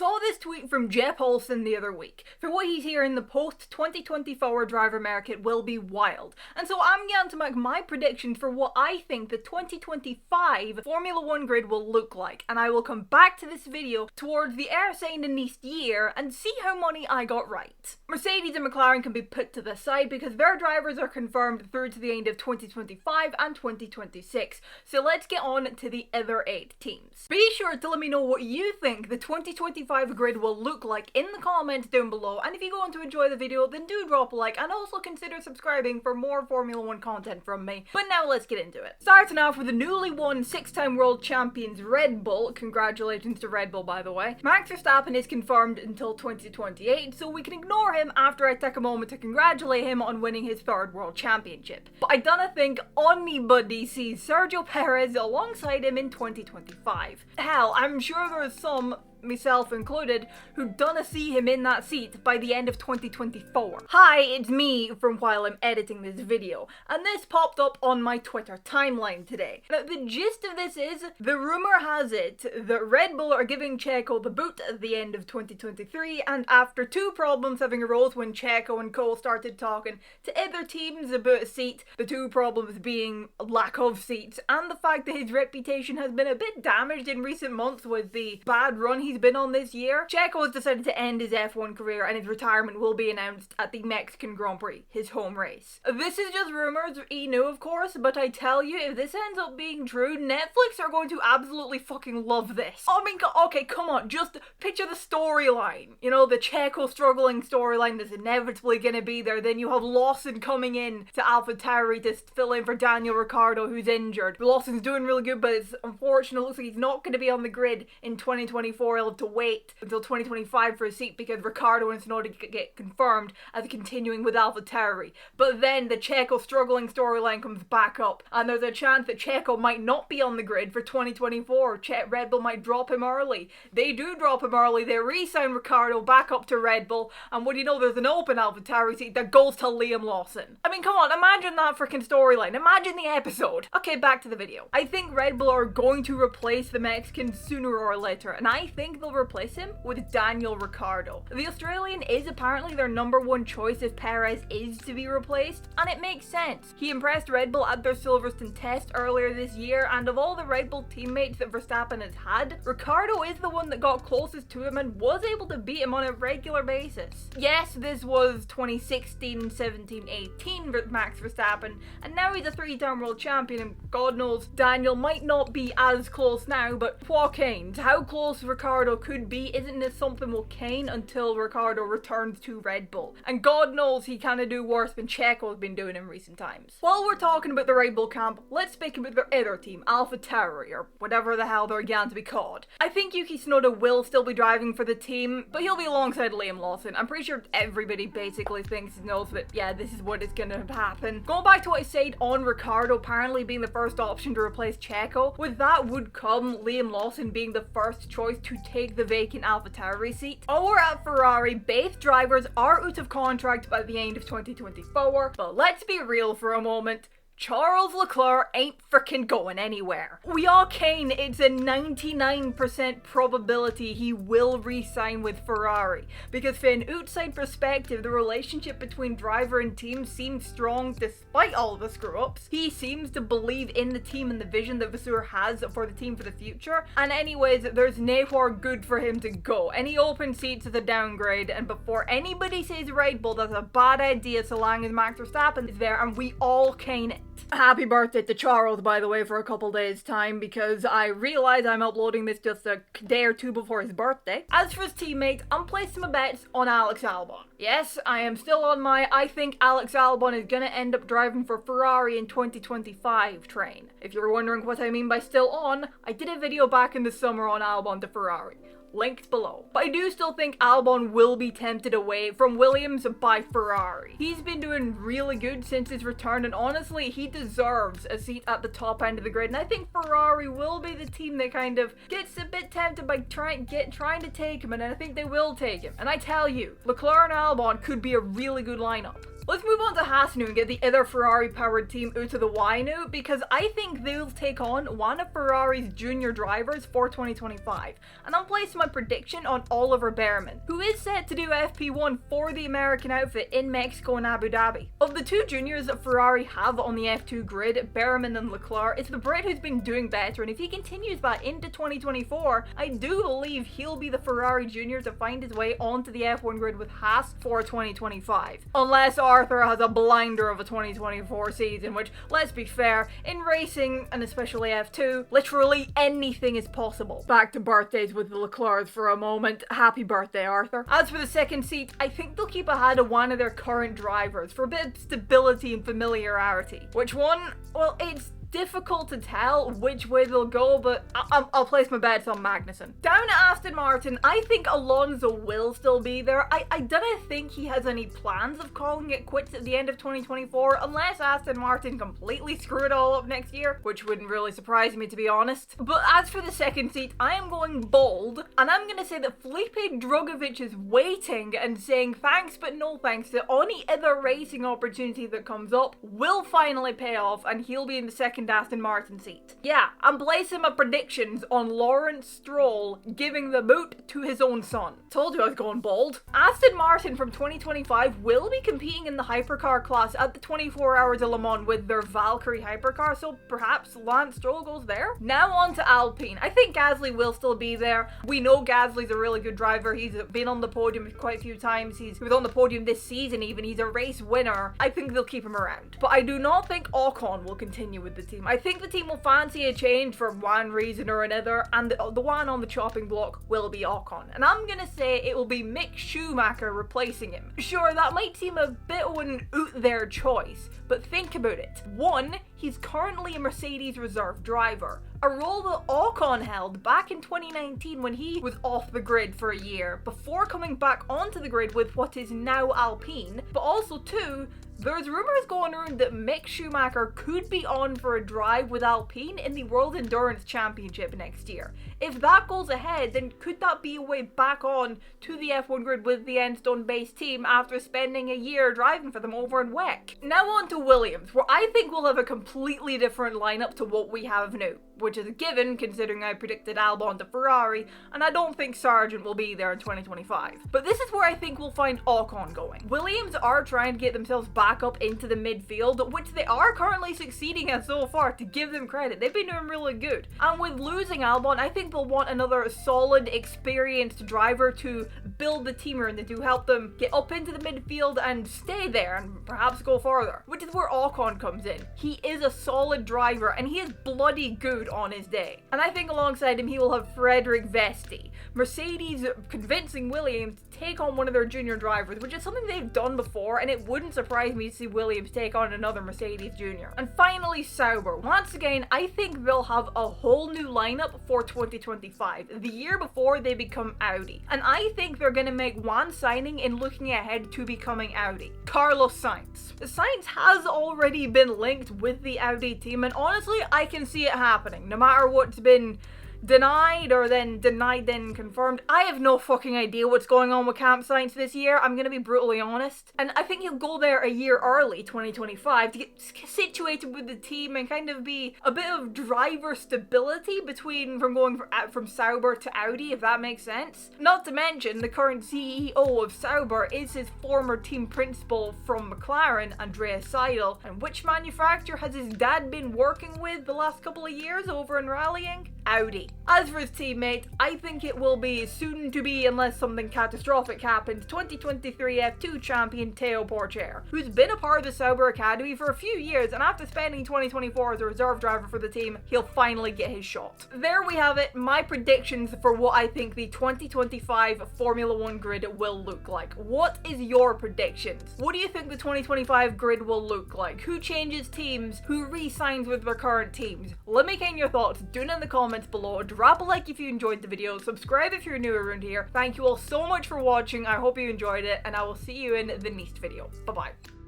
saw this tweet from Jeff Olson the other week. For what he's hearing, the post-2024 driver market will be wild. And so I'm going to make my predictions for what I think the 2025 Formula 1 grid will look like. And I will come back to this video towards the end of next year and see how many I got right. Mercedes and McLaren can be put to the side because their drivers are confirmed through to the end of 2025 and 2026. So let's get on to the other 8 teams. Be sure to let me know what you think the 2025 grid will look like in the comments down below, and if you go on to enjoy the video then do drop a like and also consider subscribing for more Formula 1 content from me. But now let's get into it. Starting off with the newly won 6-time world champions Red Bull. Congratulations to Red Bull, by the way. Max Verstappen is confirmed until 2028, so we can ignore him after I take a moment to congratulate him on winning his 3rd world championship. But I don't think anybody sees Sergio Perez alongside him in 2025. Hell, I'm sure there's some, myself included, who don't see him in that seat by the end of 2024. Hi, it's me from while I'm editing this video, and this popped up on my Twitter timeline today. Now, the gist of this is, the rumor has it that Red Bull are giving Checo the boot at the end of 2023, and after 2 problems having arose when Checo and Cole started talking to other teams about a seat, the 2 problems being lack of seats, and the fact that his reputation has been a bit damaged in recent months with the bad run he's been on this year, Checo has decided to end his F1 career and his retirement will be announced at the Mexican Grand Prix, his home race. This is just rumors, of course, but I tell you, if this ends up being true, Netflix are going to absolutely fucking love this. I mean, okay, come on, just picture the storyline. You know, the Checo struggling storyline that's inevitably gonna be there. Then you have Lawson coming in to AlphaTauri to fill in for Daniel Ricciardo, who's injured. Lawson's doing really good, but it's unfortunate. It looks like he's not going to be on the grid in 2024. He'll have to wait until 2025 for a seat because Ricciardo and Tsunoda get confirmed as continuing with AlphaTauri. But then the Checo struggling storyline comes back up, and there's a chance that Checo might not be on the grid for 2024. Red Bull might drop him early. They do drop him early. They re-sign Ricciardo back up to Red Bull, and what do you know, there's an open AlphaTauri seat that goes to Liam Lawson. I mean, come on, imagine that freaking storyline. Imagine the episode. Okay, back to the video. I think Red Bull are going to replace the Mexican sooner or later, and I think they'll replace him with Daniel Ricciardo. The Australian is apparently their #1 choice if Perez is to be replaced, and it makes sense. He impressed Red Bull at their Silverstone test earlier this year, and of all the Red Bull teammates that Verstappen has had, Ricciardo is the one that got closest to him and was able to beat him on a regular basis. Yes, this was 2016, 17, 18 with Max Verstappen, and now he's a 3-time world champion, and God knows Daniel might not be as close now, but Joaquin, how close Ricciardo could be isn't this something with Kane until Ricciardo returns to Red Bull, and God knows he kind of do worse than Checo's been doing in recent times. While we're talking about the Red Bull camp, let's speak about their other team, AlphaTauri, or whatever the hell they're going to be called. I think Yuki Tsunoda will still be driving for the team, but he'll be alongside Liam Lawson. I'm pretty sure everybody basically knows that, yeah, this is what is gonna happen. Going back to what I said on Ricciardo apparently being the first option to replace Checo, with that would come Liam Lawson being the first choice to take the vacant AlphaTauri seat. Over at Ferrari, both drivers are out of contract by the end of 2024, but let's be real for a moment. Charles Leclerc ain't freaking going anywhere. We all Kane, it's a 99% probability he will re-sign with Ferrari, because from an outside perspective, the relationship between driver and team seems strong despite all the screw-ups. He seems to believe in the team and the vision that Vasseur has for the team for the future, and anyways, there's nowhere good for him to go. Any open seats is a downgrade, and before anybody says Red Bull, that's a bad idea so long as Max Verstappen is there, and we all Kane it. Happy birthday to Charles, by the way, for a couple days time, because I realize I'm uploading this just a day or 2 before his birthday. As for his teammates, I'm placing my bets on Alex Albon. Yes, I am still on my I think Alex Albon is gonna end up driving for Ferrari in 2025 train. If you're wondering what I mean by still on, I did a video back in the summer on Albon to Ferrari. Linked below. But I do still think Albon will be tempted away from Williams by Ferrari. He's been doing really good since his return, and honestly, he deserves a seat at the top end of the grid, and I think Ferrari will be the team that kind of gets a bit tempted by trying to take him, and I think they will take him. And I tell you, Leclerc and Albon could be a really good lineup. Let's move on to Haas now and get the other Ferrari-powered team out of the way now, because I think they'll take on one of Ferrari's junior drivers for 2025. And I'm placing my prediction on Oliver Bearman, who is set to do FP1 for the American outfit in Mexico and Abu Dhabi. Of the two juniors that Ferrari have on the F2 grid, Bearman and Leclerc, it's the Brit who's been doing better, and if he continues that into 2024, I do believe he'll be the Ferrari junior to find his way onto the F1 grid with Haas for 2025. Unless Arthur has a blinder of a 2024 season, which, let's be fair, in racing, and especially F2, literally anything is possible. Back to birthdays with the Leclercs for a moment. Happy birthday, Arthur. As for the second seat, I think they'll keep ahead of one of their current drivers for a bit of stability and familiarity. Which one? Well, it's difficult to tell which way they'll go, but I'll place my bets on Magnussen. Down at Aston Martin, I think Alonso will still be there. I don't think he has any plans of calling it quits at the end of 2024, unless Aston Martin completely screw it all up next year, which wouldn't really surprise me, to be honest. But as for the second seat, I am going bold, and I'm going to say that Felipe Drugovich is waiting and saying thanks but no thanks to any other racing opportunity that comes up will finally pay off, and he'll be in the second Aston Martin seat. Yeah, I'm placing my predictions on Lawrence Stroll giving the boot to his own son. Told you I was going bold. Aston Martin from 2025 will be competing in the hypercar class at the 24 Hours of Le Mans with their Valkyrie hypercar, so perhaps Lance Stroll goes there. Now on to Alpine. I think Gasly will still be there. We know Gasly's a really good driver. He's been on the podium quite a few times. He was on the podium this season even. He's a race winner. I think they'll keep him around. But I do not think Ocon will continue with the team. I think the team will fancy a change for one reason or another, and the one on the chopping block will be Ocon. And I'm gonna say it will be Mick Schumacher replacing him. Sure, that might seem a bit of an out there choice, but think about it. One, he's currently a Mercedes reserve driver, a role that Ocon held back in 2019 when he was off the grid for a year, before coming back onto the grid with what is now Alpine. But also two, there's rumours going around that Mick Schumacher could be on for a drive with Alpine in the World Endurance Championship next year. If that goes ahead, then could that be a way back on to the F1 grid with the Enstone-based team after spending a year driving for them over in WEC? Now on to Williams, where I think we'll have a completely different lineup to what we have now, which is a given considering I predicted Albon to Ferrari, and I don't think Sargent will be there in 2025. But this is where I think we'll find Ocon going. Williams are trying to get themselves back up into the midfield, which they are currently succeeding at so far, to give them credit. They've been doing really good. And with losing Albon, I think they'll want another solid, experienced driver to build the team around and to help them get up into the midfield and stay there and perhaps go further, which is where Ocon comes in. He is a solid driver and he is bloody good on his day. And I think alongside him he will have Frederick Vesti. Mercedes convincing Williams to take on one of their junior drivers, which is something they've done before, and it wouldn't surprise me to see Williams take on another Mercedes junior. And finally, Sauber. Once again, I think they'll have a whole new lineup for 2025, the year before they become Audi. And I think they're going to make one signing in looking ahead to becoming Audi: Carlos Sainz. Sainz has already been linked with the Audi team, and honestly, I can see it happening, no matter what's been denied or then denied then confirmed. I have no fucking idea what's going on with Camp Sainz this year, I'm gonna be brutally honest. And I think he'll go there a year early, 2025, to get situated with the team and kind of be a bit of driver stability from going from Sauber to Audi, if that makes sense. Not to mention, the current CEO of Sauber is his former team principal from McLaren, Andreas Seidel. And which manufacturer has his dad been working with the last couple of years over in rallying? Audi. As for his teammate, I think it will be soon to be, unless something catastrophic happens, 2023 F2 champion Théo Pourchaire, who's been a part of the Sauber Academy for a few years, and after spending 2024 as a reserve driver for the team, he'll finally get his shot. There we have it, my predictions for what I think the 2025 Formula 1 grid will look like. What is your predictions? What do you think the 2025 grid will look like? Who changes teams? Who re-signs with their current teams? Let me get your thoughts down in the comments below. Drop a like if you enjoyed the video, subscribe if you're new around here. Thank you all so much for watching, I hope you enjoyed it, and I will see you in the next video. Bye bye.